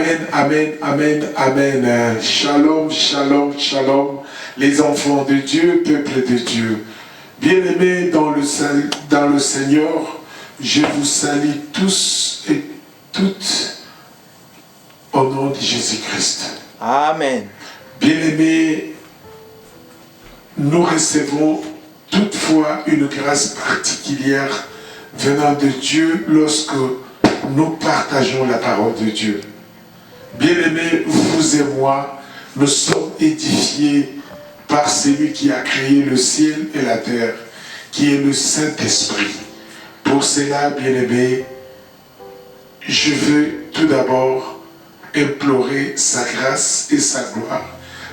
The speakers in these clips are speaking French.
Amen, amen, amen, amen. Shalom, shalom, shalom. Les enfants de Dieu, peuple de Dieu. Bien-aimés dans le Seigneur, je vous salue tous et toutes au nom de Jésus-Christ. Amen. Bien-aimés, nous recevons toutefois une grâce particulière venant de Dieu lorsque nous partageons la parole de Dieu. Bien-aimés, vous et moi, nous sommes édifiés par celui qui a créé le ciel et la terre, qui est le Saint-Esprit. Pour cela, bien-aimés, je veux tout d'abord implorer sa grâce et sa gloire,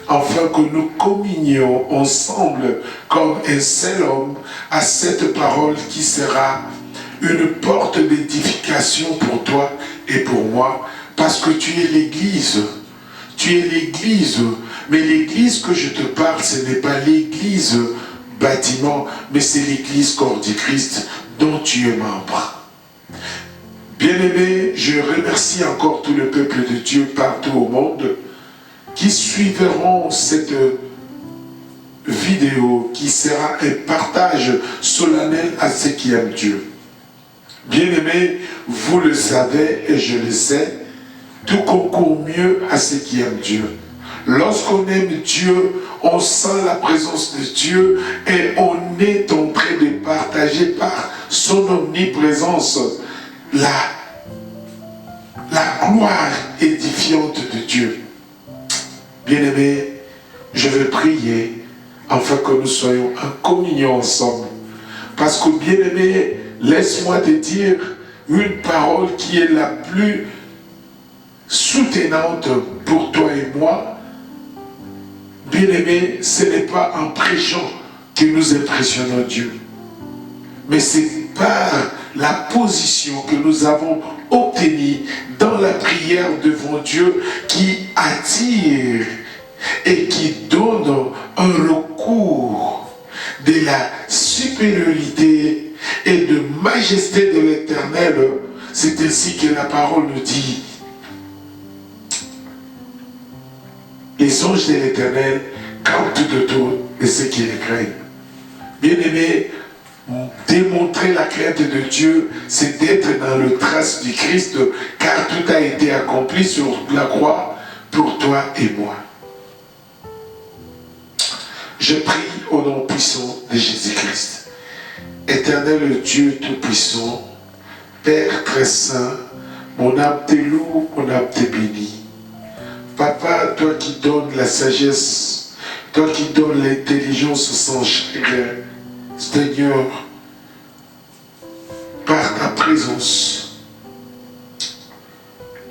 afin que nous communions ensemble comme un seul homme à cette parole qui sera une porte d'édification pour toi et pour moi, parce que tu es l'Église. Tu es l'Église, mais l'Église que je te parle, ce n'est pas l'Église bâtiment, mais c'est l'Église corps du Christ dont tu es membre. Bien-aimés, je remercie encore tout le peuple de Dieu partout au monde qui suivront cette vidéo qui sera un partage solennel à ceux qui aiment Dieu. Bien-aimés, vous le savez et je le sais, tout concourt mieux à ceux qui aiment Dieu. Lorsqu'on aime Dieu, on sent la présence de Dieu et on est en train de partager par son omniprésence la gloire édifiante de Dieu. Bien-aimés, je veux prier afin que nous soyons en communion ensemble. Parce que, bien-aimés, laisse-moi te dire une parole qui est la plus soutenante pour toi et moi. Bien-aimés, ce n'est pas en prêchant que nous impressionnons Dieu, mais c'est par la position que nous avons obtenue dans la prière devant Dieu qui attire et qui donne un recours de la supériorité et de majesté de l'Éternel. C'est ainsi que la parole nous dit: les anges de l'Éternel campent autour de ceux qui les craignent. Bien-aimés, démontrer la crainte de Dieu, c'est d'être dans le trace du Christ, car tout a été accompli sur la croix pour toi et moi. Je prie au nom puissant de Jésus-Christ. Éternel Dieu Tout-Puissant, Père très saint, mon âme te loue, mon âme te bénit. Papa, toi qui donnes la sagesse, toi qui donnes l'intelligence sans chagrin, Seigneur, par ta présence,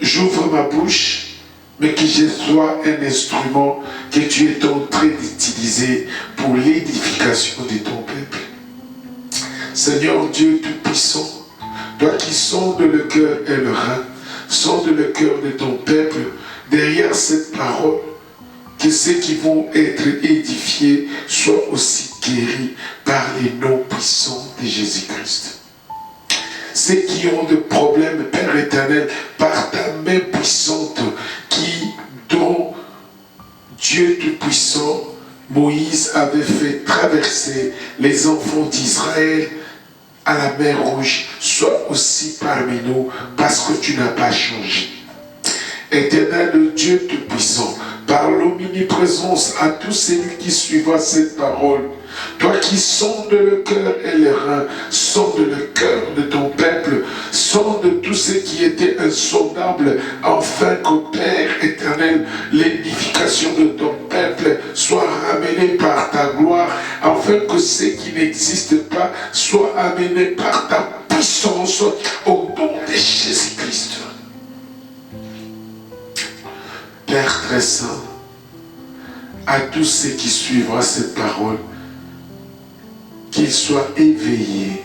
j'ouvre ma bouche, mais que je sois un instrument que tu es en train d'utiliser pour l'édification de ton peuple. Seigneur Dieu Tout-Puissant, toi qui sondes le cœur et le rein, sonde le cœur de ton peuple, derrière cette parole, que ceux qui vont être édifiés soient aussi guéris par les noms puissants de Jésus-Christ. Ceux qui ont des problèmes, Père éternel, par ta main puissante, dont Dieu Tout-Puissant, Moïse avait fait traverser les enfants d'Israël à la mer Rouge, sois aussi parmi nous, parce que tu n'as pas changé. Éternel Dieu Tout-Puissant, par l'omniprésence à tous ceux qui suivent cette parole, toi qui sondes le cœur et les reins, sonde le cœur de ton peuple, sonde tous ceux qui étaient insondables, afin qu'au Père éternel, l'édification de ton peuple soit ramenée par ta gloire, afin que ceux qui n'existent pas soient amenés par ta puissance au nom de Jésus-Christ. Père très saint, à tous ceux qui suivront cette parole, qu'ils soient éveillés,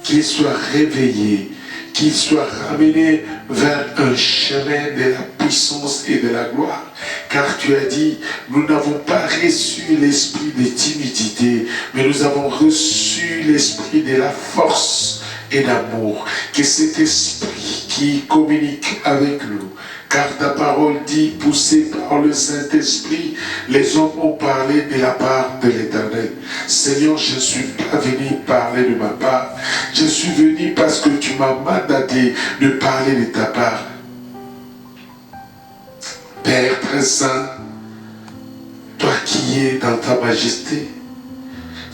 qu'ils soient réveillés, qu'ils soient ramenés vers un chemin de la puissance et de la gloire. Car tu as dit, nous n'avons pas reçu l'esprit de timidité, mais nous avons reçu l'esprit de la force et d'amour. Que cet esprit qui communique avec nous. Car ta parole dit, poussée par le Saint-Esprit, les hommes ont parlé de la part de l'Éternel. Seigneur, je ne suis pas venu parler de ma part. Je suis venu parce que tu m'as mandaté de parler de ta part. Père très saint, toi qui es dans ta majesté,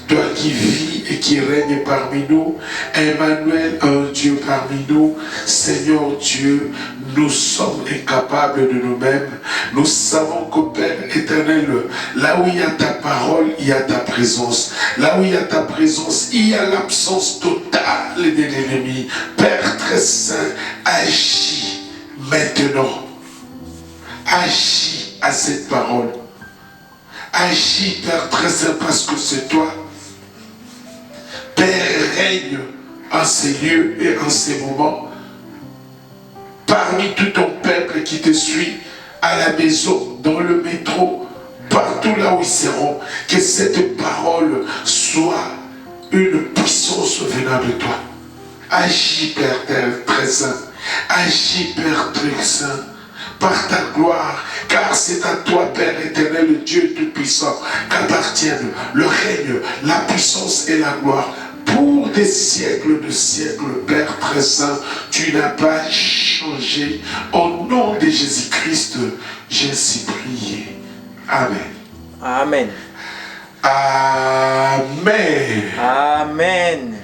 toi qui vis et qui règne parmi nous, Emmanuel, un Dieu parmi nous, Seigneur Dieu, nous sommes incapables de nous-mêmes. Nous savons que Père éternel, là où il y a ta parole, il y a ta présence. Là où il y a ta présence, il y a l'absence totale de l'ennemi. Père très saint, agis maintenant. Agis à cette parole. Agis, Père très saint, parce que c'est toi. Père, règne en ces lieux et en ces moments. Parmi tout ton peuple qui te suit, à la maison, dans le métro, partout là où ils seront, que cette parole soit une puissance venant de toi. Agis, Père très saint. Agis, Père très saint, par ta gloire, car c'est à toi, Père éternel, le Dieu tout-puissant, qu'appartiennent le règne, la puissance et la gloire. Pour des siècles de siècles, Père très saint, tu n'as pas changé. Au nom de Jésus-Christ, j'ai ainsi prié. Amen. Amen. Amen. Amen.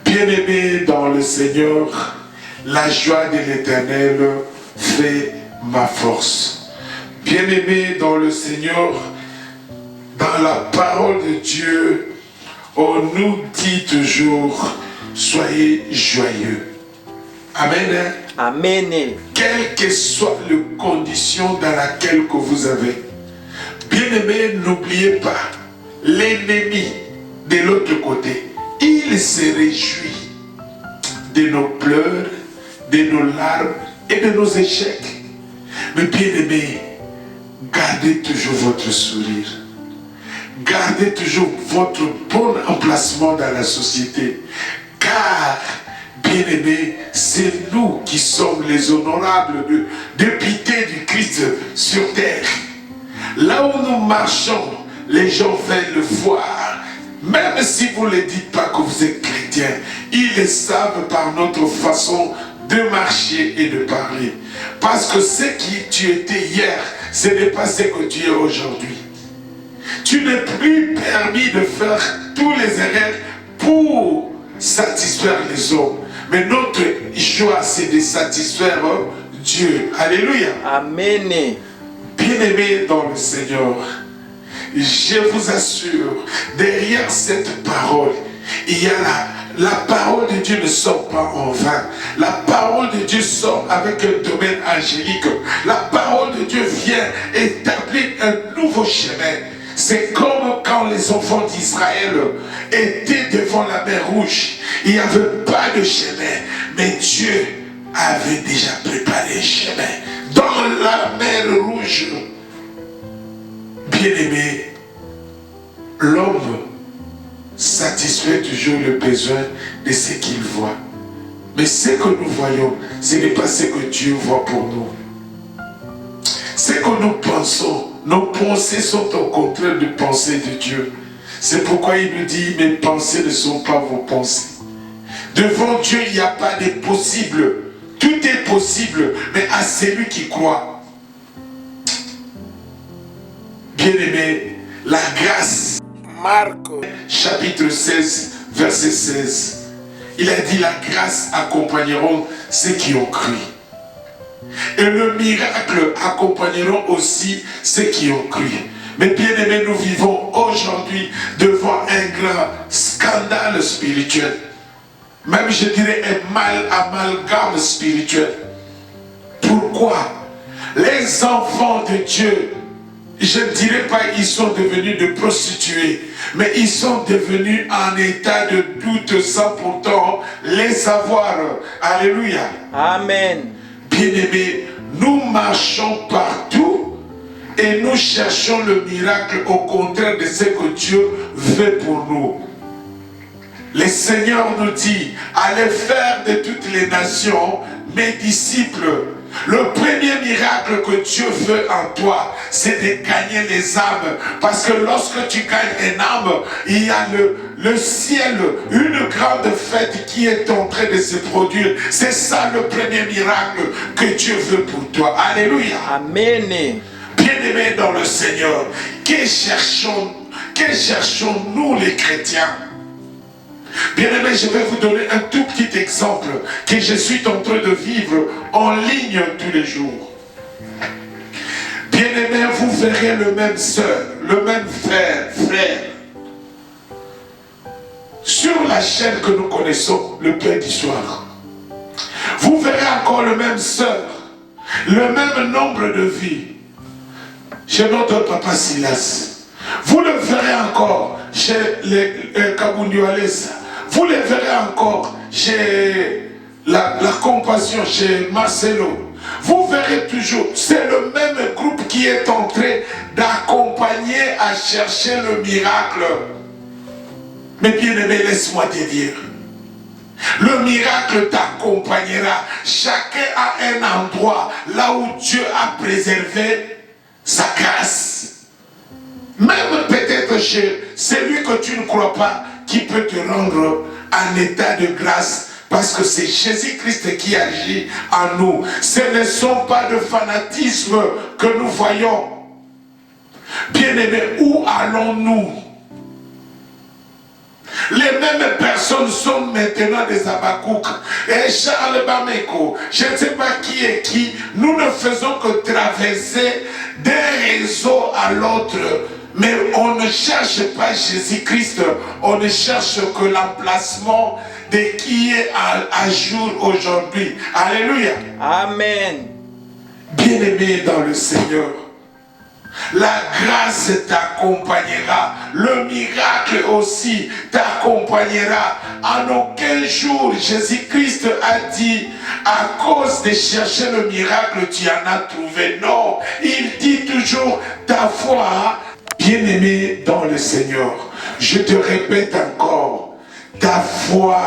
Bien-aimé dans le Seigneur, la joie de l'Éternel fait ma force. Bien-aimé dans le Seigneur, dans la parole de Dieu, on nous dit toujours, soyez joyeux. Amen. Amen. Quelle que soit les conditions dans laquelle que vous avez. Bien-aimé, n'oubliez pas, l'ennemi de l'autre côté, il se réjouit de nos pleurs, de nos larmes et de nos échecs. Mais bien-aimé, gardez toujours votre sourire. Gardez toujours votre bon emplacement dans la société. Car, bien-aimés, c'est nous qui sommes les honorables députés du Christ sur terre. Là où nous marchons, les gens veulent le voir. Même si vous ne dites pas que vous êtes chrétien, ils le savent par notre façon de marcher et de parler. Parce que ce qui tu étais hier, ce n'est pas ce que tu es aujourd'hui. Tu n'es plus permis de faire tous les erreurs pour satisfaire les hommes. Mais notre joie, c'est de satisfaire Dieu. Alléluia. Amen. Bien-aimés dans le Seigneur, je vous assure, derrière cette parole, il y a la parole de Dieu ne sort pas en vain. La parole de Dieu sort avec un domaine angélique. La parole de Dieu vient établir un nouveau chemin. C'est comme quand les enfants d'Israël étaient devant la mer Rouge. Il n'y avait pas de chemin, mais Dieu avait déjà préparé un chemin. Dans la mer Rouge, bien-aimé, l'homme satisfait toujours le besoin de ce qu'il voit. Mais ce que nous voyons, ce n'est pas ce que Dieu voit pour nous. Ce que nous pensons, nos pensées sont au contraire des pensées de Dieu. C'est pourquoi il nous dit, mes pensées ne sont pas vos pensées. Devant Dieu, il n'y a pas de possible. Tout est possible, mais à celui qui croit. Bien-aimé, la grâce. Marc, chapitre 16, verset 16. Il a dit, la grâce accompagneront ceux qui ont cru. Et le miracle accompagneront aussi ceux qui ont cru. Mais bien aimés, nous vivons aujourd'hui devant un grand scandale spirituel. Même je dirais un amalgame spirituel. Pourquoi? Les enfants de Dieu, je ne dirais pas qu'ils sont devenus de prostituées, mais ils sont devenus en état de doute sans pourtant les savoir. Alléluia. Amen. Bien-aimés, nous marchons partout et nous cherchons le miracle au contraire de ce que Dieu veut pour nous. Le Seigneur nous dit, allez faire de toutes les nations mes disciples, le premier miracle que Dieu veut en toi, c'est de gagner les âmes. Parce que lorsque tu gagnes une âme, il y a le ciel, une grande fête qui est en train de se produire. C'est ça le premier miracle que Dieu veut pour toi. Alléluia. Amen. Bien-aimés dans le Seigneur, que cherchons-nous les chrétiens? Bien-aimés, je vais vous donner un tout petit exemple que je suis en train de vivre en ligne tous les jours. Bien-aimés, vous verrez le même sœur, le même frère, sur la chaîne que nous connaissons, le Père du soir. Vous verrez encore le même sœur, le même nombre de vies chez notre papa Silas. Vous le verrez encore chez les Kabundualesa. Vous le verrez encore chez la compassion, chez Marcelo. Vous verrez toujours, c'est le même groupe qui est en train d'accompagner à chercher le miracle. Mais bien aimé, laisse-moi te dire, le miracle t'accompagnera. Chacun a un endroit là où Dieu a préservé sa grâce. Même peut-être chez celui que tu ne crois pas, qui peut te rendre en état de grâce, parce que c'est Jésus-Christ qui agit en nous. Ce ne sont pas de fanatisme que nous voyons. Bien-aimés, où allons-nous? Les mêmes personnes sont maintenant des Habakkuk. Et Charles Bameko, je ne sais pas qui est qui, nous ne faisons que traverser d'un réseau à l'autre. Mais on ne cherche pas Jésus-Christ, on ne cherche que l'emplacement de qui est à jour aujourd'hui. Alléluia. Amen. Bien-aimé dans le Seigneur, la grâce t'accompagnera, le miracle aussi t'accompagnera. En aucun jour, Jésus-Christ a dit, à cause de chercher le miracle, tu en as trouvé. Non, il dit toujours, ta foi, bien-aimé dans le Seigneur, je te répète encore, ta foi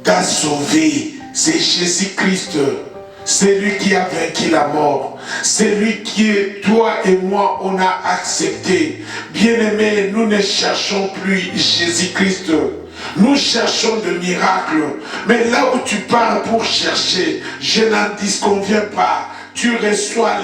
t'a sauvé. C'est Jésus-Christ. C'est lui qui a vaincu la mort. C'est lui qui, toi et moi, on a accepté. Bien-aimés, nous ne cherchons plus Jésus-Christ. Nous cherchons de miracles. Mais là où tu pars pour chercher, je n'en disconviens pas. Tu reçois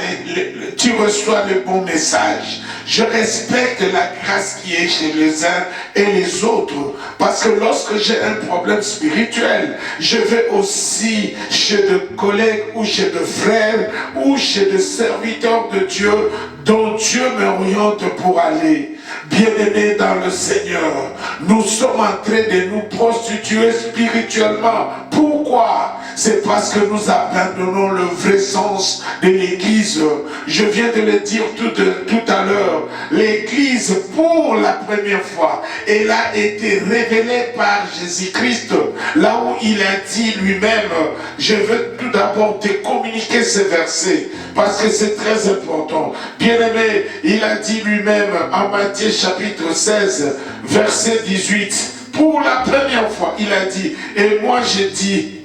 le bon message. Je respecte la grâce qui est chez les uns et les autres. Parce que lorsque j'ai un problème spirituel, je vais aussi chez des collègues ou chez des frères ou chez des serviteurs de Dieu dont Dieu m'oriente pour aller. Bien-aimés dans le Seigneur, nous sommes en train de nous prostituer spirituellement. Pourquoi? C'est parce que nous abandonnons le vrai sens de l'Église. Je viens de le dire tout à l'heure. L'Église, pour la première fois, elle a été révélée par Jésus-Christ. Là où il a dit lui-même, je veux tout d'abord te communiquer ce verset, parce que c'est très important. Bien-aimé, il a dit lui-même en Matthieu chapitre 16, verset 18. Pour la première fois, il a dit, et moi je dis,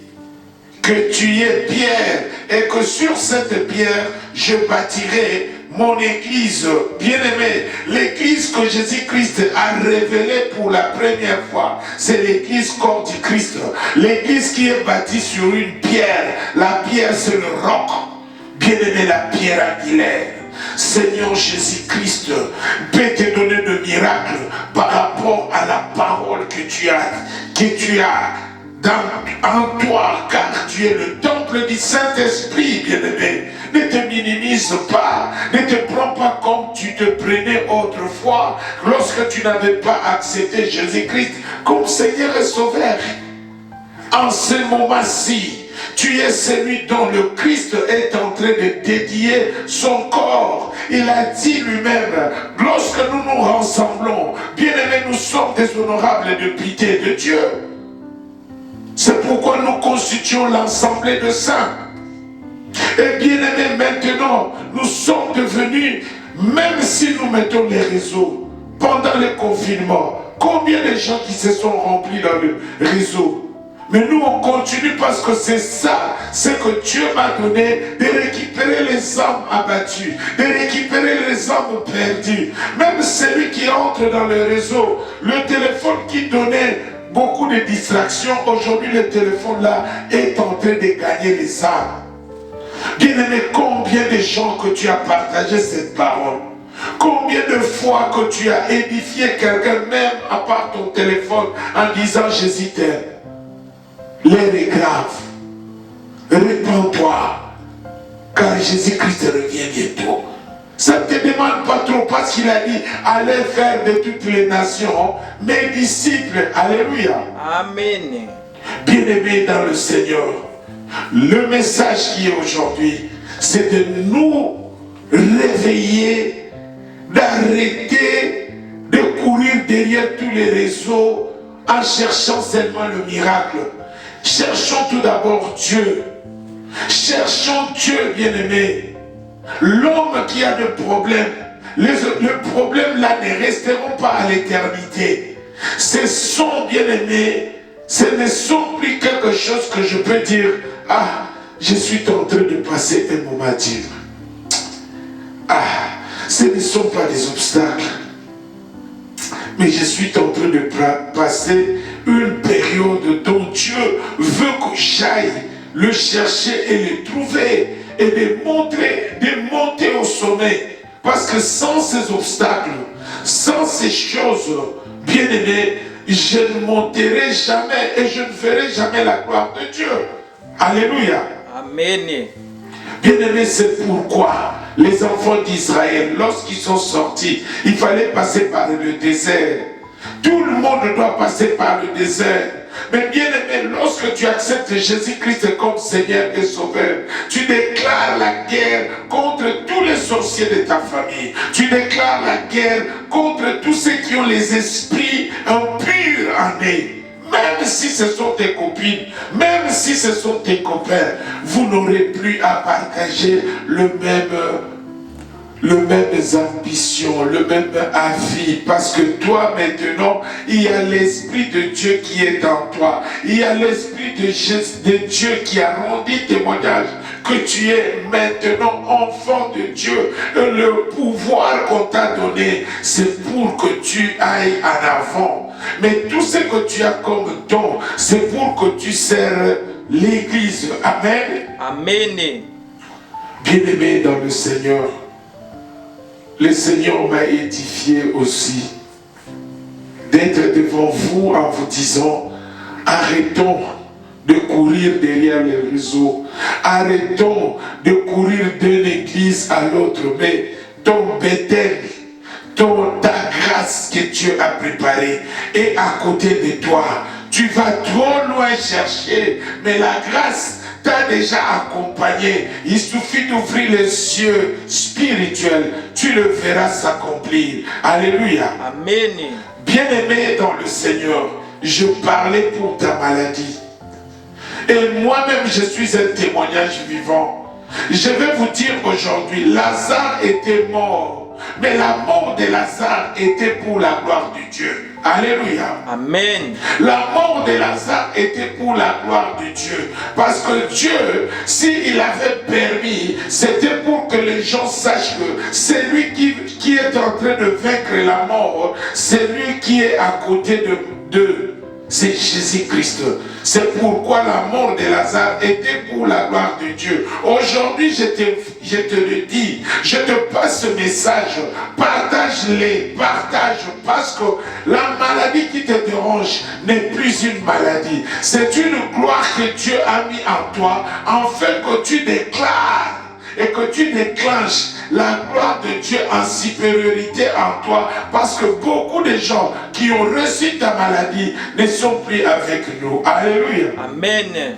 que tu es pierre et que sur cette pierre je bâtirai mon église. Bien-aimé, l'église que Jésus-Christ a révélée pour la première fois, c'est l'église corps du Christ. L'église qui est bâtie sur une pierre. La pierre, c'est le roc. Bien-aimé, la pierre angulaire. Seigneur Jésus-Christ peut te donner de miracles par rapport à la parole que tu as en toi, car tu es le temple du Saint-Esprit, bien-aimé. Ne te minimise pas, ne te prends pas comme tu te prenais autrefois lorsque tu n'avais pas accepté Jésus-Christ comme Seigneur et Sauveur. En ce moment-ci, tu es celui dont le Christ est en train de dédier son corps. Il a dit lui-même, lorsque nous nous rassemblons, bien-aimés, nous sommes des honorables de pitié de Dieu. C'est pourquoi nous constituons l'assemblée de saints. Et bien aimés, maintenant, nous sommes devenus, même si nous mettons les réseaux, pendant le confinement, combien de gens qui se sont remplis dans le réseau? Mais nous, on continue parce que c'est ça, ce que Dieu m'a donné, de récupérer les âmes abattues, de récupérer les âmes perdues. Même celui qui entre dans le réseau, le téléphone qui donnait beaucoup de distractions, aujourd'hui le téléphone là est en train de gagner les âmes. Bien-aimé, combien de gens que tu as partagé cette parole? Combien de fois que tu as édifié quelqu'un même à part ton téléphone en disant Jésus t'aime? L'heure est grave. Répands-toi, car Jésus-Christ revient bientôt. Ça ne te demande pas trop parce qu'il a dit allez faire de toutes les nations mes disciples. Alléluia. Amen. Bien-aimés dans le Seigneur, le message qui est aujourd'hui, c'est de nous réveiller, d'arrêter de courir derrière tous les réseaux en cherchant seulement le miracle. Cherchons tout d'abord Dieu. Cherchons Dieu, bien-aimé. L'homme qui a des problèmes, les problèmes là ne resteront pas à l'éternité. Ce sont, bien-aimés, ce ne sont plus quelque chose que je peux dire, ah, je suis en train de passer un moment dur. Ah, ce ne sont pas des obstacles. Mais je suis en train de passer une période dont Dieu veut que j'aille le chercher et le trouver et de monter au sommet. Parce que sans ces obstacles, sans ces choses, bien aimés, je ne monterai jamais et je ne verrai jamais la gloire de Dieu. Alléluia. Amen. Bien-aimés, c'est pourquoi les enfants d'Israël, lorsqu'ils sont sortis, il fallait passer par le désert. Tout le monde doit passer par le désert. Mais bien-aimé, lorsque tu acceptes Jésus-Christ comme Seigneur et Sauveur, tu déclares la guerre contre tous les sorciers de ta famille. Tu déclares la guerre contre tous ceux qui ont les esprits impurs en eux. Même si ce sont tes copines, même si ce sont tes copains, vous n'aurez plus à partager le même ambition, le même avis, parce que toi maintenant, il y a l'Esprit de Dieu qui est en toi, il y a l'Esprit de Dieu qui a rendu témoignage que tu es maintenant enfant de Dieu. Et le pouvoir qu'on t'a donné, c'est pour que tu ailles en avant. Mais tout ce que tu as comme don, c'est pour que tu sers l'Église. Amen. Amen. Bien-aimé dans le Seigneur, le Seigneur m'a édifié aussi d'être devant vous en vous disant, arrêtons de courir derrière les réseaux, arrêtons de courir d'une église à l'autre, mais ton Bethel, ta grâce que Dieu a préparée est à côté de toi. Tu vas trop loin chercher, mais la grâce t'a déjà accompagné. Il suffit d'ouvrir les yeux spirituels, tu le verras s'accomplir. Alléluia. Amen. Bien-aimé dans le Seigneur, je parlais pour ta maladie. Et moi-même, je suis un témoignage vivant. Je vais vous dire aujourd'hui, Lazare était mort. Mais la mort de Lazare était pour la gloire de Dieu. Alléluia. Amen. La mort de Lazare était pour la gloire de Dieu. Parce que Dieu, s'il avait permis, c'était pour que les gens sachent que c'est lui qui est en train de vaincre la mort. C'est lui qui est à côté de c'est Jésus-Christ. C'est pourquoi la mort de Lazare était pour la gloire de Dieu. Aujourd'hui, je te le dis, je te passe ce message, partage-les, parce que la maladie qui te dérange n'est plus une maladie. C'est une gloire que Dieu a mis en toi, afin que tu déclares et que tu déclenches la gloire de Dieu en supériorité en toi, parce que beaucoup de gens qui ont reçu ta maladie ne sont plus avec nous. Alléluia. Amen.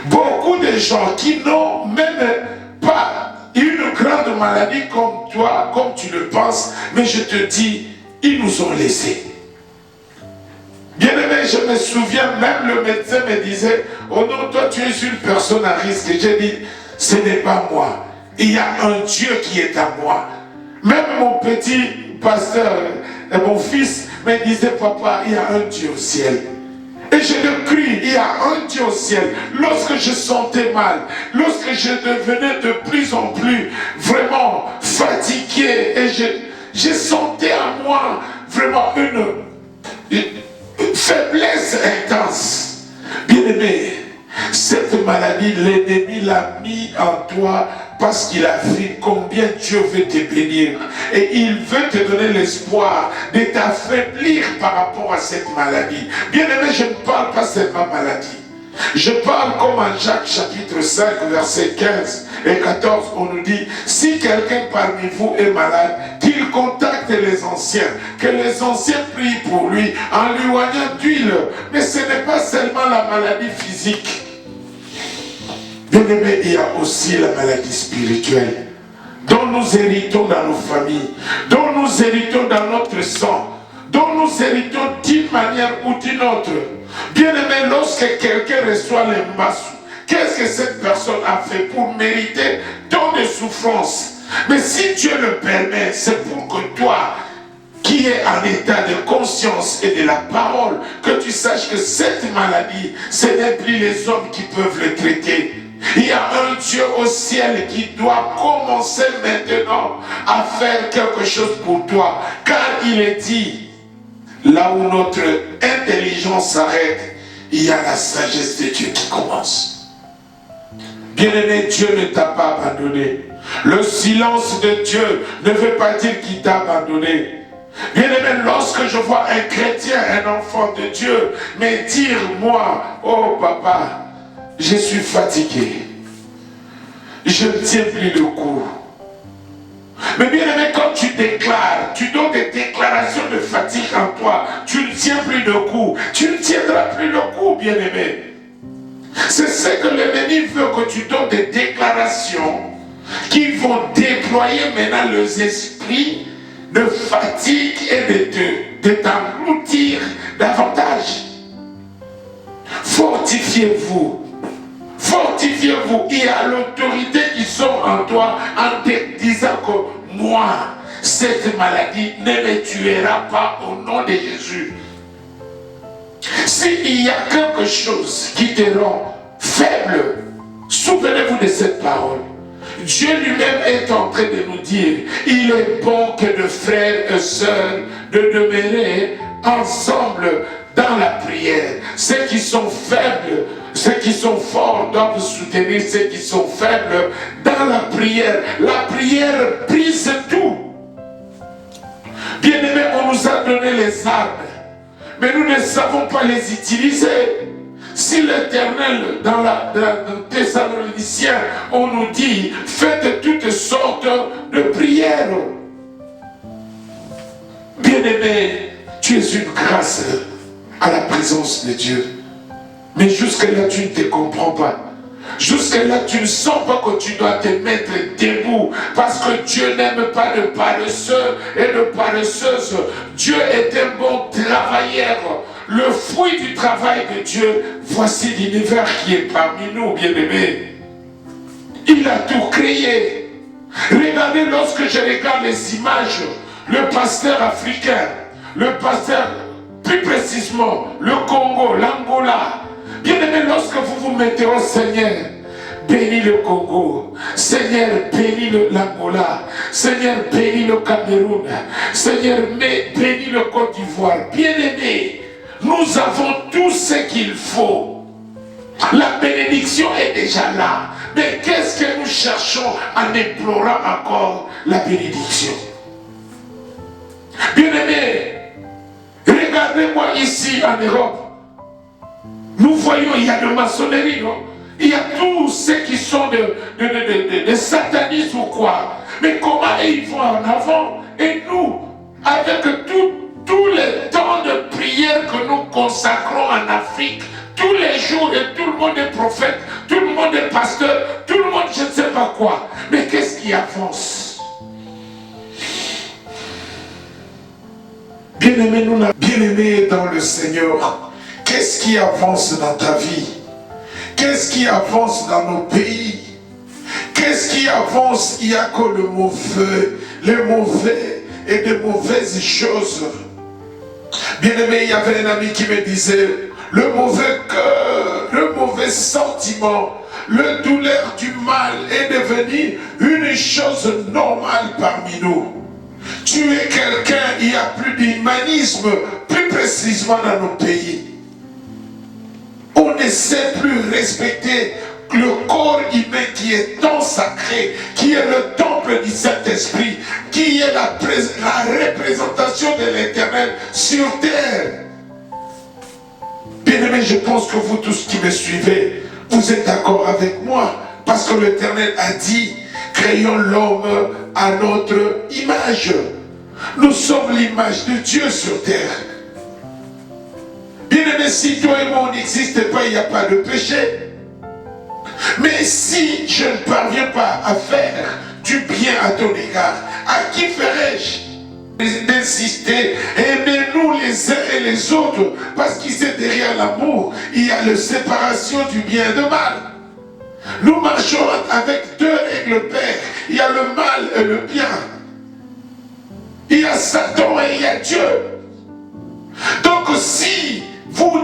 Beaucoup de gens qui n'ont même pas une grande maladie comme toi, comme tu le penses, mais je te dis, ils nous ont laissés. Bien-aimé, je me souviens, même le médecin me disait, oh non, toi tu es une personne à risque. Et j'ai dit, ce n'est pas moi. Il y a un Dieu qui est à moi. Même mon petit pasteur, mon fils me disait, papa, il y a un Dieu au ciel. Et je le crie, il y a un Dieu au ciel. Lorsque je sentais mal, lorsque je devenais de plus en plus vraiment fatigué, et je sentais en moi vraiment une faiblesse intense. Bien-aimé, cette maladie, l'ennemi l'a mis en toi parce qu'il a vu combien Dieu veut te bénir. Et il veut te donner l'espoir de t'affaiblir par rapport à cette maladie. Bien-aimé, je ne parle pas seulement maladie. Je parle comme en Jacques chapitre 5, versets 15 et 14, on nous dit, si quelqu'un parmi vous est malade, qu'il contacte les anciens, que les anciens prient pour lui en lui oignant d'huile. Mais ce n'est pas seulement la maladie physique. Bien-aimé, il y a aussi la maladie spirituelle, dont nous héritons dans nos familles, dont nous héritons dans notre sang, dont nous héritons d'une manière ou d'une autre. Bien-aimé, lorsque quelqu'un reçoit les massous, qu'est-ce que cette personne a fait pour mériter tant de souffrances? Mais si Dieu le permet, c'est pour que toi, qui es en état de conscience et de la parole, que tu saches que cette maladie, ce n'est plus les hommes qui peuvent le traiter. Il y a un Dieu au ciel qui doit commencer maintenant à faire quelque chose pour toi. Car il est dit, là où notre intelligence s'arrête, il y a la sagesse de Dieu qui commence. Bien-aimé, Dieu ne t'a pas abandonné. Le silence de Dieu ne veut pas dire qu'il t'a abandonné. Bien-aimé, lorsque je vois un chrétien, un enfant de Dieu, me dire, moi, oh papa, je suis fatigué. Je ne tiens plus le coup. Mais bien aimé, quand tu déclares, tu donnes des déclarations de fatigue en toi, tu ne tiens plus le coup. Tu ne tiendras plus le coup, bien aimé. C'est ce que l'ennemi veut, que tu donnes des déclarations qui vont déployer maintenant les esprits de fatigue et de t'engloutir davantage. Fortifiez-vous. Fortifiez-vous. Il y a l'autorité qui sort en toi en te disant que moi, cette maladie ne me tuera pas au nom de Jésus. S'il y a quelque chose qui te rend faible, souvenez-vous de cette parole. Dieu lui-même est en train de nous dire, il est bon que de frères et sœurs de demeurer ensemble dans la prière. Ceux qui sont faibles, ceux qui sont forts doivent soutenir ceux qui sont faibles dans la prière. La prière brise tout. Bien-aimés, on nous a donné les armes, mais nous ne savons pas les utiliser. Si l'Éternel, dans Thessaloniciens, on nous dit, faites toutes sortes de prières. Bien-aimé, tu es une grâce à la présence de Dieu. Mais jusque-là, tu ne te comprends pas. Jusque-là, tu ne sens pas que tu dois te mettre debout. Parce que Dieu n'aime pas de paresseux et de paresseuses. Dieu est un bon travailleur. Le fruit du travail de Dieu, voici l'univers qui est parmi nous, bien-aimés. Il a tout créé. Regardez, lorsque je regarde les images, le pasteur africain, le pasteur, plus précisément, le Congo, l'Angola. Bien-aimés, lorsque vous vous mettez au Seigneur, bénis le Congo, Seigneur, bénis l'Angola, Seigneur, bénis le Cameroun, Seigneur, bénis le Côte d'Ivoire. Bien-aimés, nous avons tout ce qu'il faut. La bénédiction est déjà là. Mais qu'est-ce que nous cherchons en implorant encore la bénédiction? Bien-aimés, regardez-moi ici en Europe. Nous voyons, il y a de maçonnerie, non? Il y a tous ceux qui sont de satanistes ou quoi. Mais comment ils vont en avant? Et nous, avec tous les temps de prière que nous consacrons en Afrique, tous les jours, et tout le monde est prophète, tout le monde est pasteur, tout le monde je ne sais pas quoi. Mais qu'est-ce qui avance? Bien-aimés, bien-aimés dans le Seigneur, qu'est-ce qui avance dans ta vie? Qu'est-ce qui avance dans nos pays? Qu'est-ce qui avance? Il n'y a que le mauvais, les mauvais et de mauvaises choses. Bien-aimé, il y avait un ami qui me disait, le mauvais cœur, le mauvais sentiment, le douleur du mal est devenu une chose normale parmi nous. Tu es quelqu'un, il n'y a plus d'humanisme, plus précisément dans nos pays. On ne sait plus respecter le corps humain qui est tant sacré, qui est le temple du Saint-Esprit, qui est la représentation de l'Éternel sur terre. Bien-aimés, je pense que vous tous qui me suivez, vous êtes d'accord avec moi, parce que l'Éternel a dit, créons l'homme à notre image. Nous sommes l'image de Dieu sur terre. Bien-aimés, si toi et moi on n'existe pas, il n'y a pas de péché. Mais si je ne parviens pas à faire du bien à ton égard, à qui ferais-je d'insister? Aimez-nous les uns et les autres, parce qu'il sait derrière l'amour, il y a la séparation du bien et du mal. Nous marchons avec deux règles pères. Il y a le mal et le bien. Il y a Satan et il y a Dieu. Donc si vous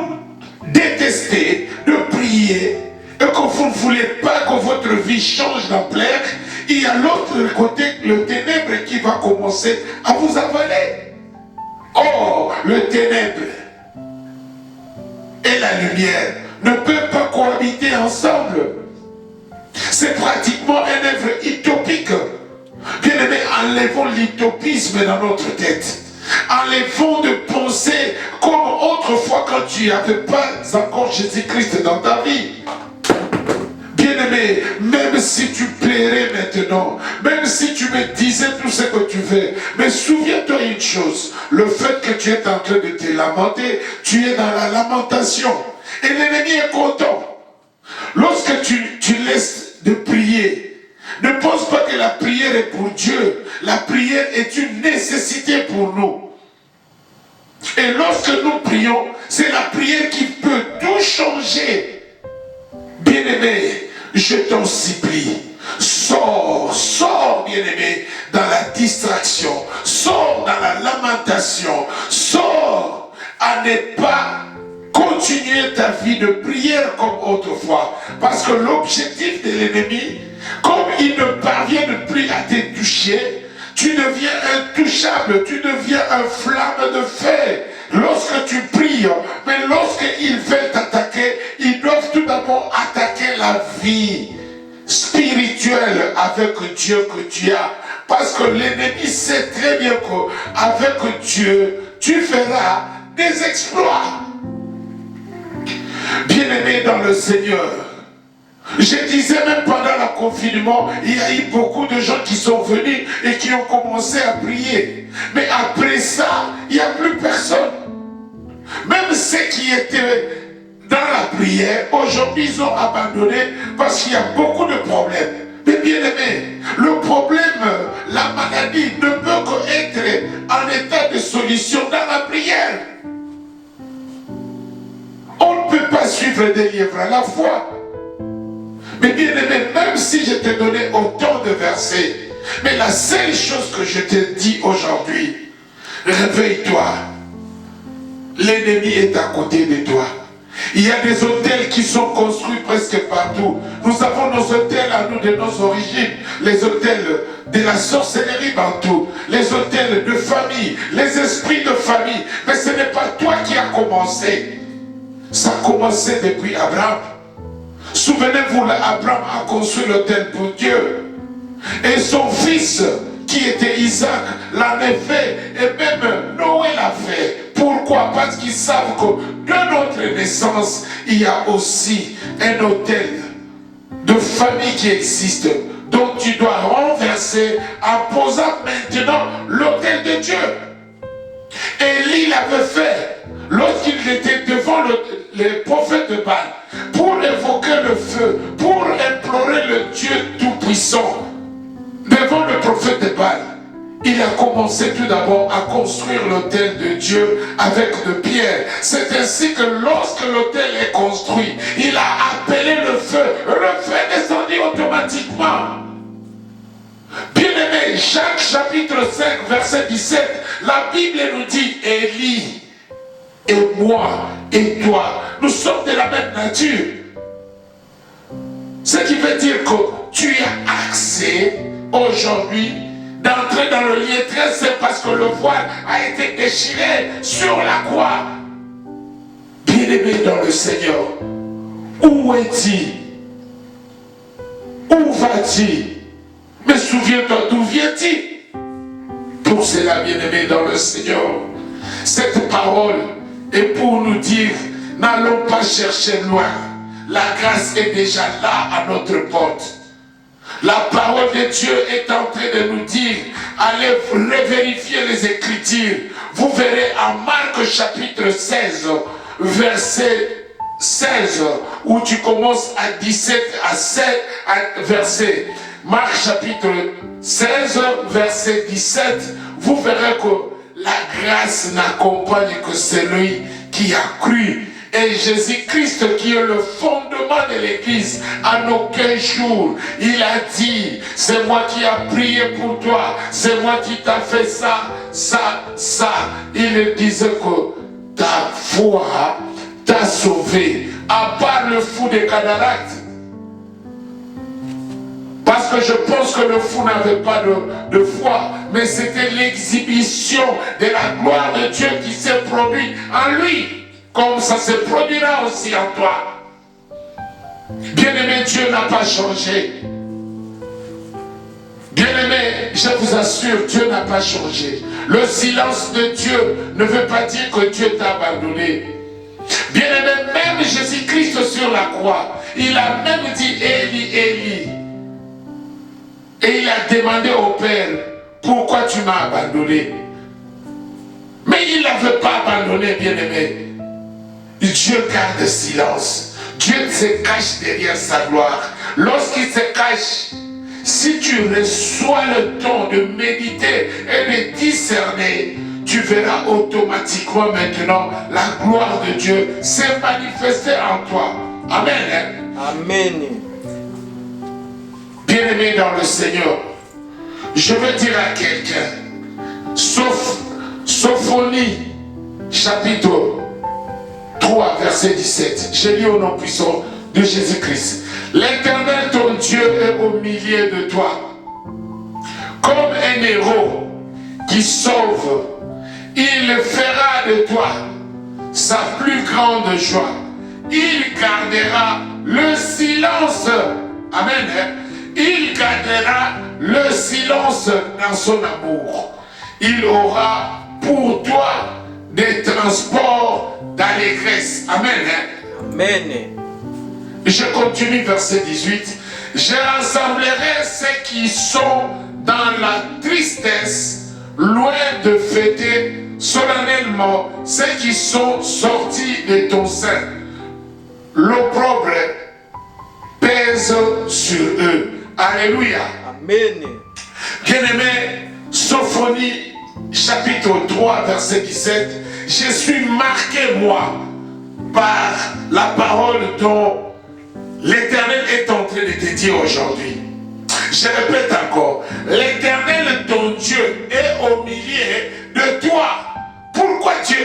détestez de prier et que vous ne voulez pas que votre vie change d'ampleur, il y a l'autre côté, le ténèbre qui va commencer à vous avaler. Or, le ténèbre et la lumière ne peuvent pas cohabiter ensemble. C'est pratiquement un œuvre utopique. Bien aimé, enlevons l'utopisme dans notre tête. Enlevons de penser comme autrefois quand tu n'avais pas encore Jésus-Christ dans ta vie. Bien-aimé, même si tu plairais maintenant, même si tu me disais tout ce que tu veux, mais souviens-toi une chose, le fait que tu es en train de te lamenter, tu es dans la lamentation. Et l'ennemi est content. Lorsque tu laisses de prier, ne pense pas que la prière est pour Dieu. La prière est une nécessité pour nous. Et lorsque nous prions, c'est la prière qui peut tout changer. Bien-aimé, je t'en supplie, sors, bien-aimé, dans la distraction, sors dans la lamentation, sors à ne pas continuer ta vie de prière comme autrefois. Parce que l'objectif de l'ennemi, comme il ne parvient plus à te toucher, tu deviens intouchable, tu deviens un flamme de feu. Lorsque tu pries, mais lorsqu'ils veulent t'attaquer, ils doivent tout d'abord attaquer la vie spirituelle avec Dieu que tu as. Parce que l'ennemi sait très bien qu'avec Dieu, tu feras des exploits. Bien-aimé dans le Seigneur, je disais même pendant le confinement, il y a eu beaucoup de gens qui sont venus et qui ont commencé à prier. Mais après ça, il n'y a plus personne. Même ceux qui étaient dans la prière, aujourd'hui ils ont abandonné parce qu'il y a beaucoup de problèmes. Mais bien aimé, le problème, la maladie ne peut qu'être en état de solution dans la prière. On ne peut pas suivre des livres à la fois. Mais bien aimé, même si je t'ai donné autant de versets, mais la seule chose que je te dis aujourd'hui, réveille-toi. L'ennemi est à côté de toi. Il y a des hôtels qui sont construits presque partout. Nous avons nos hôtels à nous de nos origines. Les hôtels de la sorcellerie bantou. Les hôtels de famille. Les esprits de famille. Mais ce n'est pas toi qui as commencé. Ça a commencé depuis Abraham. Souvenez-vous, Abraham a construit l'autel pour Dieu. Et son fils, qui était Isaac, l'a fait. Et même Noé l'a fait. Pourquoi? Parce qu'ils savent que de notre naissance, il y a aussi un autel de famille qui existe, dont tu dois renverser en posant maintenant l'autel de Dieu. Élie l'avait fait lorsqu'il était devant les prophètes de Baal pour évoquer le feu, pour implorer le Dieu Tout-Puissant. Devant le prophète de Baal, il a commencé tout d'abord à construire l'autel de Dieu avec de pierres. C'est ainsi que lorsque l'autel est construit, il a appelé le feu. Le feu descendit automatiquement. Bien-aimé, Jacques chapitre 5, verset 17, la Bible nous dit, Élie et moi et toi, nous sommes de la même nature. Ce qui veut dire que tu as accès aujourd'hui d'entrer dans le lieu très saint parce que le voile a été déchiré sur la croix. Bien-aimé dans le Seigneur, où es-tu? Où vas-tu? Mais souviens-toi d'où viens-tu? Pour cela, bien-aimé dans le Seigneur, cette parole est pour nous dire, n'allons pas chercher loin. La grâce est déjà là à notre porte. La parole de Dieu est en train de nous dire, allez revérifier les Écritures. Vous verrez en Marc chapitre 16, verset 16, où tu commences à 17 à 7 versets. Marc chapitre 16, verset 17, vous verrez que la grâce n'accompagne que celui qui a cru. Et Jésus-Christ, qui est le fondement de l'Église, en aucun jour, il a dit, c'est moi qui ai prié pour toi, c'est moi qui t'a fait ça, ça, ça. Il disait que ta foi t'a sauvé, à part le fou des cataractes. Parce que je pense que le fou n'avait pas de foi, mais c'était l'exhibition de la gloire de Dieu qui s'est produite en lui. Comme ça se produira aussi en toi. Bien-aimé, Dieu n'a pas changé. Bien-aimé, je vous assure, Dieu n'a pas changé. Le silence de Dieu ne veut pas dire que Dieu t'a abandonné. Bien-aimé, même Jésus-Christ sur la croix, il a même dit Élie, Élie. Et il a demandé au Père, pourquoi tu m'as abandonné? Mais il ne l'avait pas abandonné, bien-aimé. Dieu garde silence. Dieu se cache derrière sa gloire. Lorsqu'il se cache, si tu reçois le temps de méditer et de discerner, tu verras automatiquement maintenant la gloire de Dieu se manifester en toi. Amen. Amen. Bien-aimé dans le Seigneur, je veux dire à quelqu'un, Sophonie, chapitre 3, verset 17. Je lis au nom puissant de Jésus-Christ. L'Éternel, ton Dieu, est au milieu de toi. Comme un héros qui sauve, il fera de toi sa plus grande joie. Il gardera le silence. Amen. Il gardera le silence dans son amour. Il aura pour toi des transports d'allégresse. Amen. Amen. Je continue verset 18. Je rassemblerai ceux qui sont dans la tristesse, loin de fêter solennellement ceux qui sont sortis de ton sein. L'opprobre pèse sur eux. Alléluia. Amen. Bien-aimé, Sophonie, chapitre 3, verset 17. Je suis marqué, moi, par la parole dont l'Éternel est en train de te dire aujourd'hui. Je répète encore, l'Éternel, ton Dieu, est au milieu de toi. Pourquoi Dieu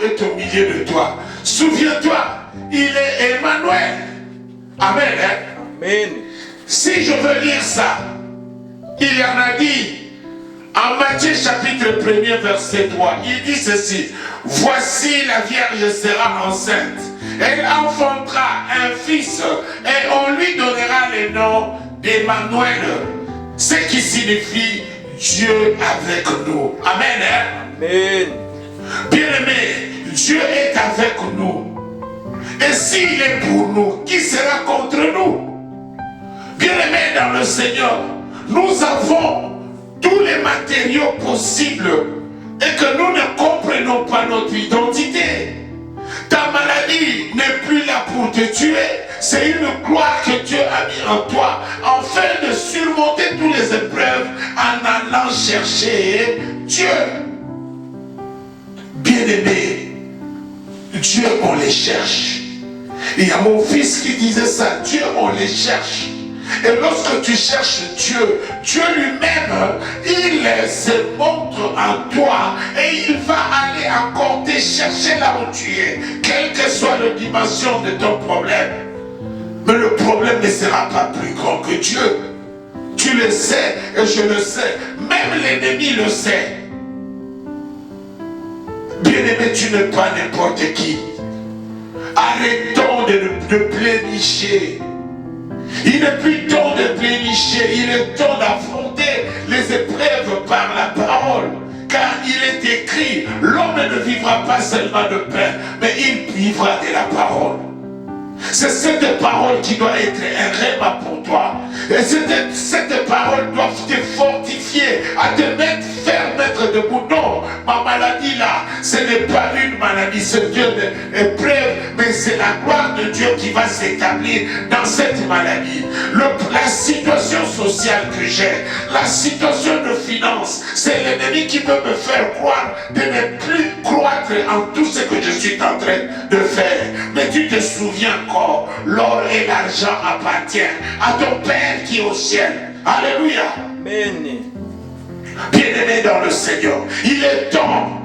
est au milieu de toi? Souviens-toi, il est Emmanuel. Amen. Amen. Si je veux lire ça, il y en a dit, en Matthieu chapitre 1er verset 3, il dit ceci: voici la Vierge sera enceinte, elle enfantera un fils et on lui donnera le nom d'Emmanuel, ce qui signifie Dieu avec nous. Amen. Amen. Bien-aimé, Dieu est avec nous. Et s'il est pour nous, qui sera contre nous? Bien-aimé dans le Seigneur, nous avons tous les matériaux possibles et que nous ne comprenons pas notre identité. Ta maladie n'est plus là pour te tuer, c'est une gloire que Dieu a mis en toi afin de surmonter toutes les épreuves en allant chercher Dieu. Bien-aimé, Dieu on les cherche. Il y a mon fils qui disait ça, Dieu on les cherche. Et lorsque tu cherches Dieu, Dieu lui-même, il se montre en toi et il va aller encore te chercher là où tu es, quelle que soit la dimension de ton problème. Mais le problème ne sera pas plus grand que Dieu. Tu le sais et je le sais. Même l'ennemi le sait. Bien-aimé, tu n'es pas n'importe qui. Arrêtons de plénicher. Il n'est plus temps de plénicher, il est temps d'affronter les épreuves par la parole. Car il est écrit, l'homme ne vivra pas seulement de pain, mais il vivra de la parole. C'est cette parole qui doit être un rêve pour toi. Et cette parole doit te fortifier, à te mettre debout. Non, ma maladie là, ce n'est pas une maladie, c'est une épreuve, mais c'est la gloire de Dieu qui va s'établir dans cette maladie. La situation sociale que j'ai, la situation de finance, c'est l'ennemi qui peut me faire croire de ne plus croître en tout ce que je suis en train de faire. Mais tu te souviens encore, l'or et l'argent appartiennent à ton Père qui est au ciel. Alléluia. Amen. Bien-aimé dans le Seigneur, il est temps.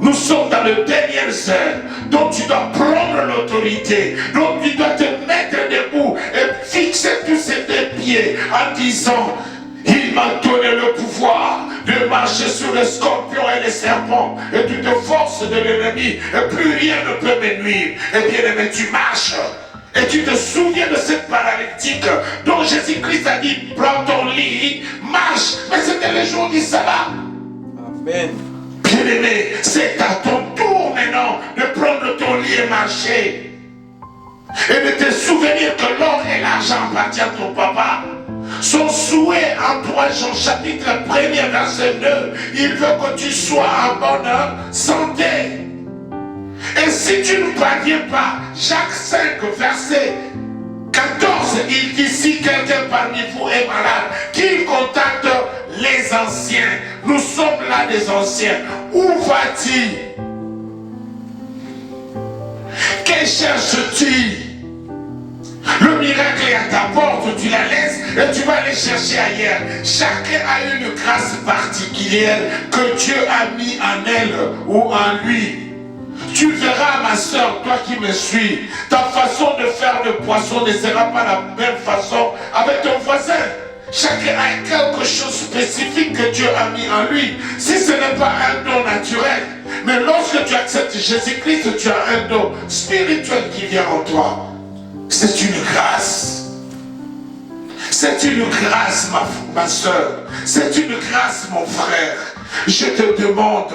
Nous sommes dans les dernières heures, donc tu dois prendre l'autorité, donc tu dois te mettre debout et fixer tous ces deux pieds en disant, il m'a donné le pouvoir de marcher sur les scorpions et les serpents et toute force de l'ennemi, et plus rien ne peut me nuire. Et bien aimé, tu marches. Et tu te souviens de cette paralytique dont Jésus-Christ a dit, prends ton lit, marche. Mais c'était le jour du sabbat. Amen. Bien-aimé, c'est à ton tour maintenant de prendre ton lit et marcher. Et de te souvenir que l'or et l'argent appartiennent à ton papa. Son souhait en 3 Jean chapitre 1er verset 2, il veut que tu sois en bonne santé. Et si tu ne parviens pas, Jacques 5 verset 14, il dit, si quelqu'un parmi vous est malade, qu'il contacte les anciens. Nous sommes là des anciens. Où va-t-il? Que cherches-tu? Le miracle est à ta porte, tu la laisses et tu vas aller chercher ailleurs. Chacun a une grâce particulière que Dieu a mis en elle ou en lui. Tu verras, ma soeur, toi qui me suis, ta façon de faire le poisson ne sera pas la même façon avec ton voisin. Chacun a quelque chose spécifique que Dieu a mis en lui. Si ce n'est pas un don naturel, mais lorsque tu acceptes Jésus-Christ, tu as un don spirituel qui vient en toi. C'est une grâce. C'est une grâce, ma soeur. C'est une grâce, mon frère. Je te demande,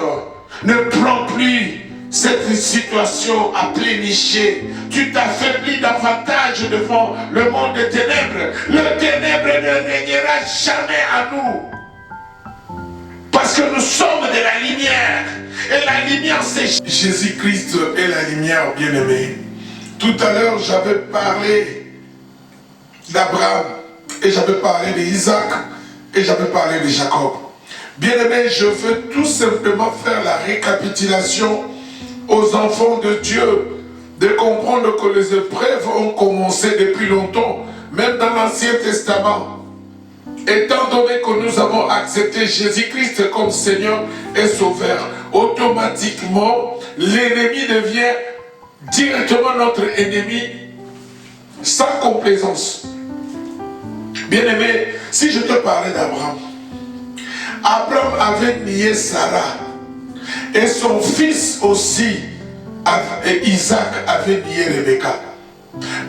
ne prends plus cette situation à plénicher. Tu t'affaiblis davantage devant le monde des ténèbres. Le ténèbre ne régnera jamais à nous. Parce que nous sommes de la lumière. Et la lumière, c'est Jésus-Christ est la lumière, bien-aimé. Tout à l'heure, j'avais parlé d'Abraham, et j'avais parlé d'Isaac, et j'avais parlé de Jacob. Bien-aimé, je veux tout simplement faire la récapitulation aux enfants de Dieu, de comprendre que les épreuves ont commencé depuis longtemps, même dans l'Ancien Testament. Étant donné que nous avons accepté Jésus-Christ comme Seigneur et Sauveur, automatiquement, l'ennemi devient directement notre ennemi sans complaisance. Bien-aimé, si je te parlais d'Abraham, Abraham avait nié Sarah et son fils aussi, Isaac, avait nié Rebecca.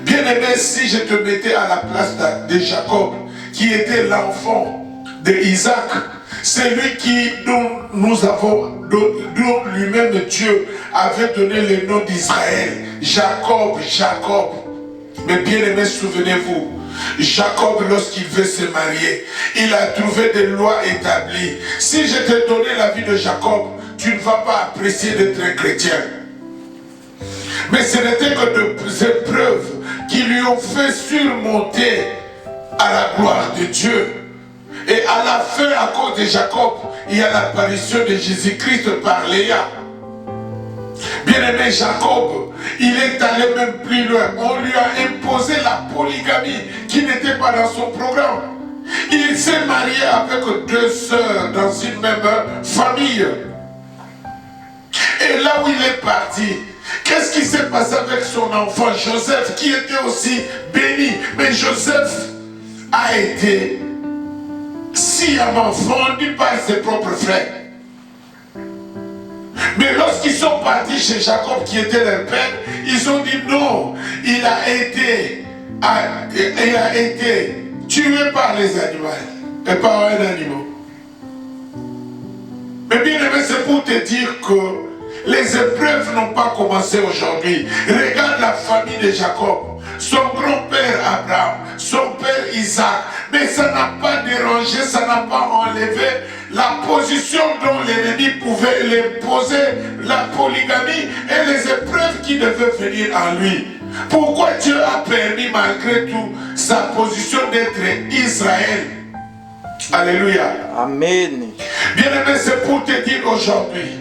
Bien-aimé, si je te mettais à la place de Jacob, qui était l'enfant d'Isaac, c'est lui dont lui-même Dieu avait donné le nom d'Israël. Jacob. Mais bien aimé, souvenez-vous, Jacob, lorsqu'il veut se marier, il a trouvé des lois établies. Si je t'ai donné la vie de Jacob, tu ne vas pas apprécier d'être un chrétien. Mais ce n'était que des épreuves qui lui ont fait surmonter à la gloire de Dieu. Et à la fin, à cause de Jacob, il y a l'apparition de Jésus-Christ par Léa. Bien-aimé Jacob, il est allé même plus loin. On lui a imposé la polygamie qui n'était pas dans son programme. Il s'est marié avec 2 sœurs dans une même famille. Et là où il est parti, qu'est-ce qui s'est passé avec son enfant Joseph, qui était aussi béni? Mais Joseph a été sciemment vendu par ses propres frères. Mais lorsqu'ils sont partis chez Jacob, qui était leur père, ils ont dit non, il a été tué par les animaux et par un animal. Mais bien aimé, c'est pour te dire que les épreuves n'ont pas commencé aujourd'hui. Regarde la famille de Jacob, son grand-père Abraham, son père Isaac. Mais ça n'a pas dérangé, ça n'a pas enlevé la position dont l'ennemi pouvait les poser, la polygamie et les épreuves qui devaient venir en lui. Pourquoi Dieu a permis malgré tout sa position d'être Israël? Alléluia. Amen. Bien-aimé, c'est pour te dire aujourd'hui,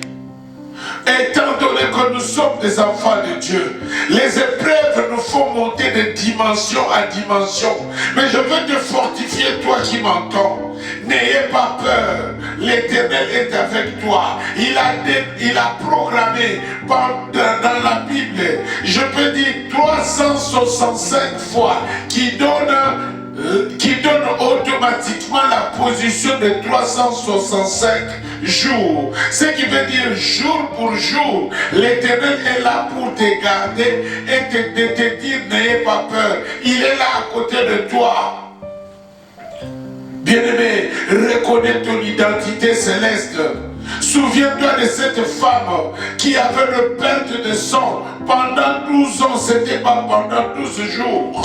étant donné que nous sommes des enfants de Dieu, les épreuves nous font monter de dimension à dimension. Mais je veux te fortifier, toi qui m'entends. N'ayez pas peur, l'Éternel est avec toi. Il a programmé dans la Bible, je peux dire 365 fois, qui donne automatiquement la position de 365 jours. Ce qui veut dire jour pour jour, l'Éternel est là pour te garder et te dire n'ayez pas peur. Il est là à côté de toi. Bien-aimé, reconnais ton identité céleste. Souviens-toi de cette femme qui avait une perte de sang pendant 12 ans, c'était pas pendant 12 jours.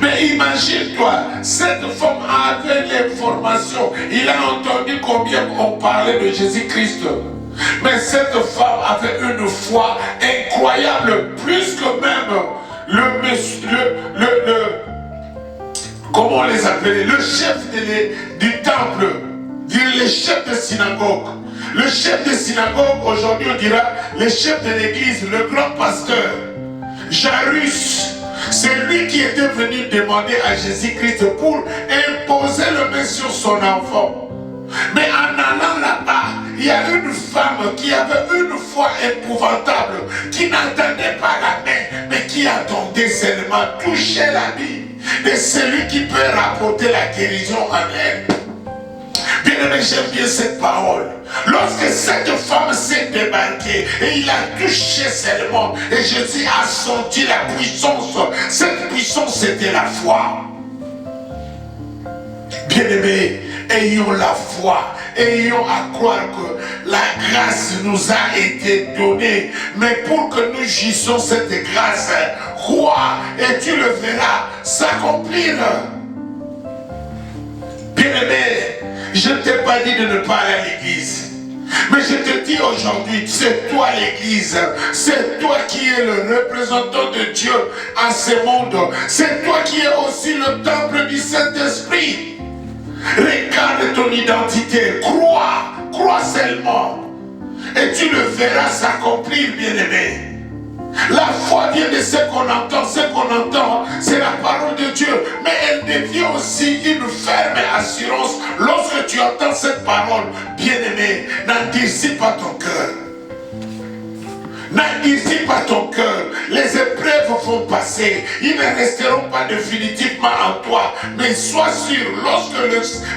Mais imagine-toi, cette femme avait l'information, il a entendu combien on parlait de Jésus-Christ. Mais cette femme avait une foi incroyable, plus que même comment on les appelait, le chef du temple, le chef de synagogue. Le chef de synagogue, aujourd'hui on dira le chef de l'église, le grand pasteur, Jairus. C'est lui qui était venu demander à Jésus-Christ pour imposer le main sur son enfant. Mais en allant là-bas, il y a une femme qui avait une foi épouvantable, qui n'entendait pas la main, mais qui attendait seulement toucher l'habit de celui qui peut rapporter la guérison en elle. Bien-aimé, j'aime bien cette parole. Lorsque cette femme s'est débarquée et il a touché seulement, et Jésus a senti la puissance. Cette puissance, c'était la foi. Bien-aimé, ayons la foi, ayons à croire que la grâce nous a été donnée. Mais pour que nous jouissions cette grâce, crois et tu le verras s'accomplir. Bien-aimé, je ne t'ai pas dit de ne pas aller à l'église. Mais je te dis aujourd'hui, c'est toi l'église. C'est toi qui es le représentant de Dieu en ce monde. C'est toi qui es aussi le temple du Saint-Esprit. Regarde ton identité. Crois seulement. Et tu le verras s'accomplir, bien-aimé. La foi vient de ce qu'on entend. Ce qu'on entend, c'est la parole de Dieu. Mais elle devient aussi une ferme assurance. Lorsque tu entends cette parole, bien-aimé, n'endurcis pas ton cœur. N'endurcis pas ton cœur. Les épreuves vont passer. Ils ne resteront pas définitivement en toi. Mais sois sûr, lorsque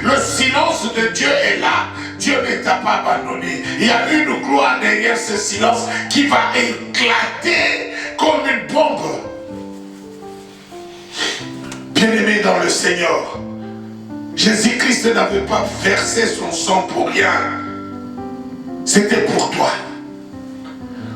le silence de Dieu est là, Dieu ne t'a pas abandonné. Il y a une gloire derrière ce silence qui va éclater comme une bombe. Bien-aimé dans le Seigneur, Jésus-Christ n'avait pas versé son sang pour rien. C'était pour toi.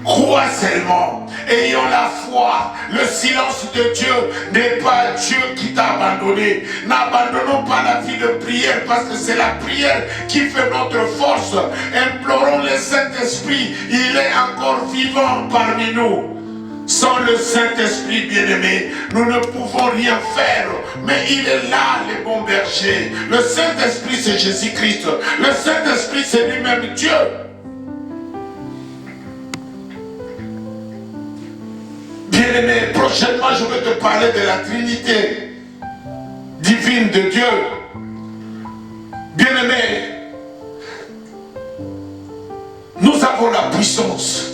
Crois seulement, ayons la foi. Le silence de Dieu n'est pas Dieu qui t'a abandonné. N'abandonnons pas la vie de prière parce que c'est la prière qui fait notre force. Implorons le Saint-Esprit, il est encore vivant parmi nous. Sans le Saint-Esprit bien-aimé, nous ne pouvons rien faire. Mais il est là, le bon berger. Le Saint-Esprit, c'est Jésus-Christ. Le Saint-Esprit, c'est lui-même Dieu. Bien-aimé, prochainement je vais te parler de la Trinité divine de Dieu. Bien-aimé, nous avons la puissance.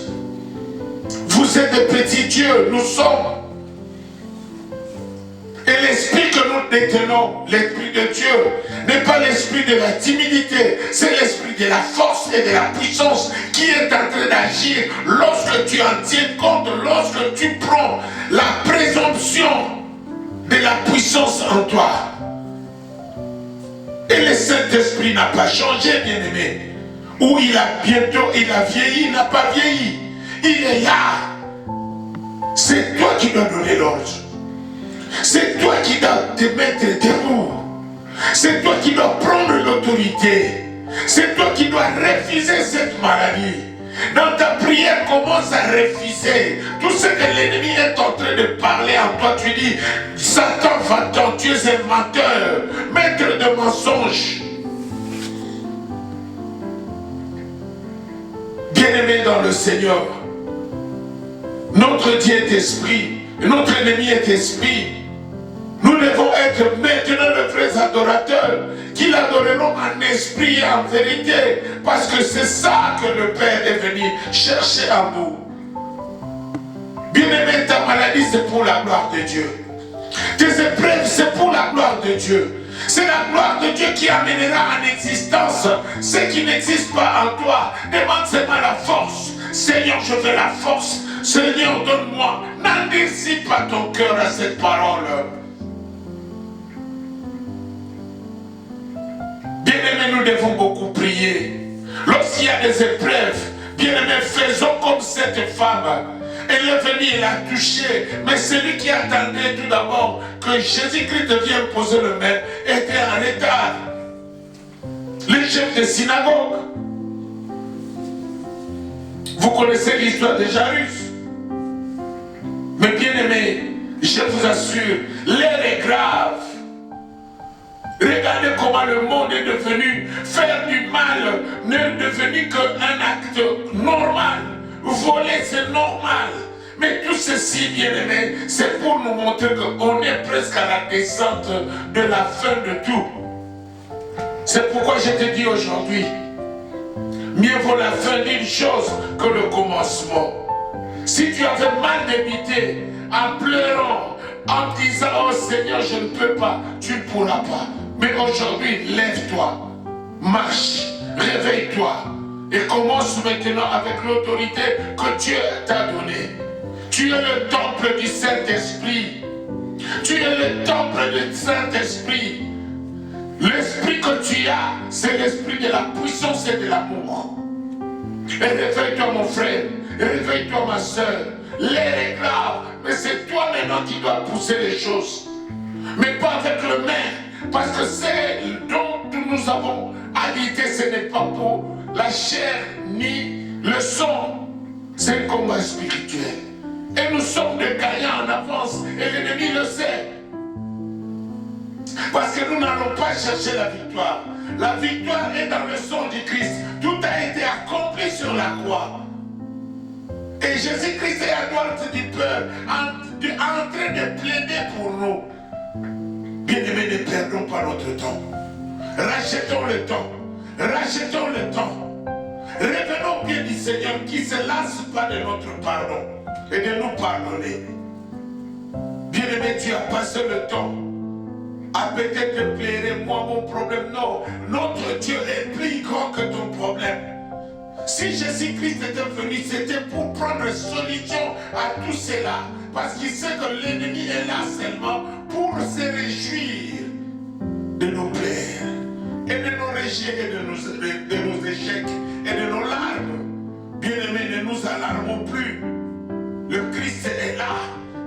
Vous êtes des petits dieux, nous sommes. Et l'esprit que nous détenons, l'esprit de Dieu, n'est pas l'esprit de la timidité, c'est l'esprit de la force et de la puissance qui est en train d'agir lorsque tu en tiens compte, lorsque tu prends la présomption de la puissance en toi. Et le Saint-Esprit n'a pas changé, bien-aimé. Ou il a vieilli, il n'a pas vieilli. Il est là. C'est toi qui dois donner l'ordre. C'est toi qui dois te mettre debout. C'est toi qui dois prendre l'autorité. C'est toi qui dois refuser cette maladie. Dans ta prière, commence à refuser tout ce que l'ennemi est en train de parler en toi. Tu dis, Satan, va-t'en, tu es un menteur, maître de mensonges. Bien-aimé dans le Seigneur, notre Dieu est esprit, et notre ennemi est esprit. Nous devons être maintenant de vrais adorateurs qui l'adoreront en esprit et en vérité, parce que c'est ça que le Père est venu chercher en nous. Bien-aimé, ta maladie c'est pour la gloire de Dieu. Tes épreuves c'est pour la gloire de Dieu. C'est la gloire de Dieu qui amènera en existence ce qui n'existe pas en toi. Demande seulement la force. Seigneur, je veux la force. Seigneur, donne-moi. N'endurcis pas ton cœur à cette parole. Bien-aimés, nous devons beaucoup prier. Lorsqu'il y a des épreuves, bien-aimés, faisons comme cette femme. Elle est venue, elle a touché. Mais celui qui attendait tout d'abord que Jésus-Christ vienne poser le main était en retard. Les chefs de synagogue. Vous connaissez l'histoire de Jairus. Mais bien-aimés, je vous assure, l'heure est grave. Regardez comment le monde est devenu, faire du mal n'est devenu qu'un acte normal. Voler, c'est normal. Mais tout ceci, bien-aimé, c'est pour nous montrer qu'on est presque à la descente de la fin de tout. C'est pourquoi je te dis aujourd'hui, mieux vaut la fin d'une chose que le commencement. Si tu avais mal débuté en pleurant, en disant « Oh Seigneur, je ne peux pas », tu ne pourras pas. Mais aujourd'hui, lève-toi, marche, réveille-toi et commence maintenant avec l'autorité que Dieu t'a donnée. Tu es le temple du Saint-Esprit. Tu es le temple du Saint-Esprit. L'esprit que tu as, c'est l'esprit de la puissance et de l'amour. Et réveille-toi mon frère, réveille-toi ma soeur. L'air est grave, mais c'est toi maintenant qui dois pousser les choses. Mais pas avec le main, parce que c'est dont nous avons habité, ce n'est pas pour la chair ni le sang. C'est un combat spirituel. Et nous sommes des gagnants en avance, et l'ennemi le sait. Parce que nous n'allons pas chercher la victoire. La victoire est dans le sang du Christ. Tout a été accompli sur la croix. Et Jésus-Christ est à droite du Père, en train de plaider pour nous. Bien-aimés, ne perdons pas notre temps. Rachetons le temps. Rachetons le temps. Revenons bien du Seigneur qui ne se lasse pas de notre pardon et de nous pardonner. Bien-aimé, tu as passé le temps à peut-être te plaire, moi, mon problème. Non, notre Dieu est plus grand que ton problème. Si Jésus-Christ était venu, c'était pour prendre solution à tout cela. Parce qu'il sait que l'ennemi est là seulement pour se réjouir de nos plaies et de nos régies et de nos échecs et de nos larmes. Bien-aimés, ne nous alarmons plus. Le Christ est là.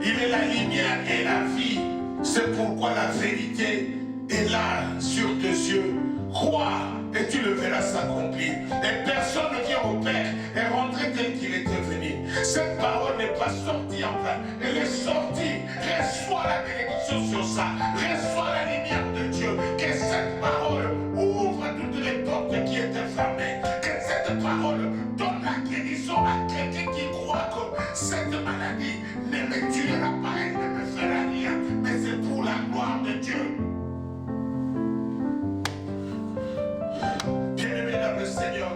Il est la lumière et la vie. C'est pourquoi la vérité est là sur tes yeux. Crois et tu le verras s'accomplir. Et personne ne vient au Père et rentrer tel qu'il était venu. Cette parole n'est pas sortie en vain. Elle est sortie. Reçois la bénédiction sur ça. Reçois la lumière de Dieu. Que cette parole ouvre toutes les portes qui étaient fermées. Que cette parole donne la guérison à quelqu'un qui croit que cette maladie a dit, ne me tuera pas, elle ne me fera rien, mais c'est pour la gloire de Dieu. Bien-aimé dans le Seigneur,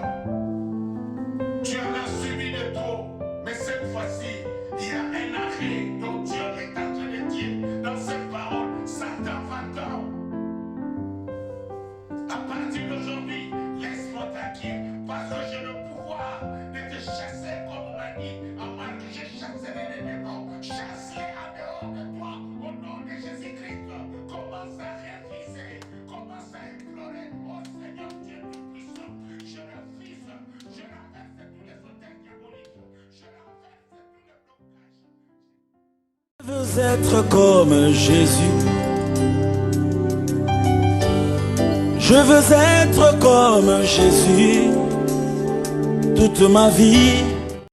tu en as subi de trop, mais cette fois-ci, il y a un arrêt dont Dieu est en train de dire dans cette parole. Satan va-t'en. À partir d'aujourd'hui, laisse-moi tranquille, parce que j'ai le pouvoir de te chasser comme on m'a dit. En Marc, je chasserai les démons, chasse-les en dehors de toi, au nom de Jésus-Christ. Commence à réviser, commence à implorer, oh Seigneur Dieu Tout-Puissant, je refuse, je renverse tous les hôtels diaboliques, je renverse tous les blocages. Je veux être comme Jésus. Je veux être comme Jésus toute ma vie.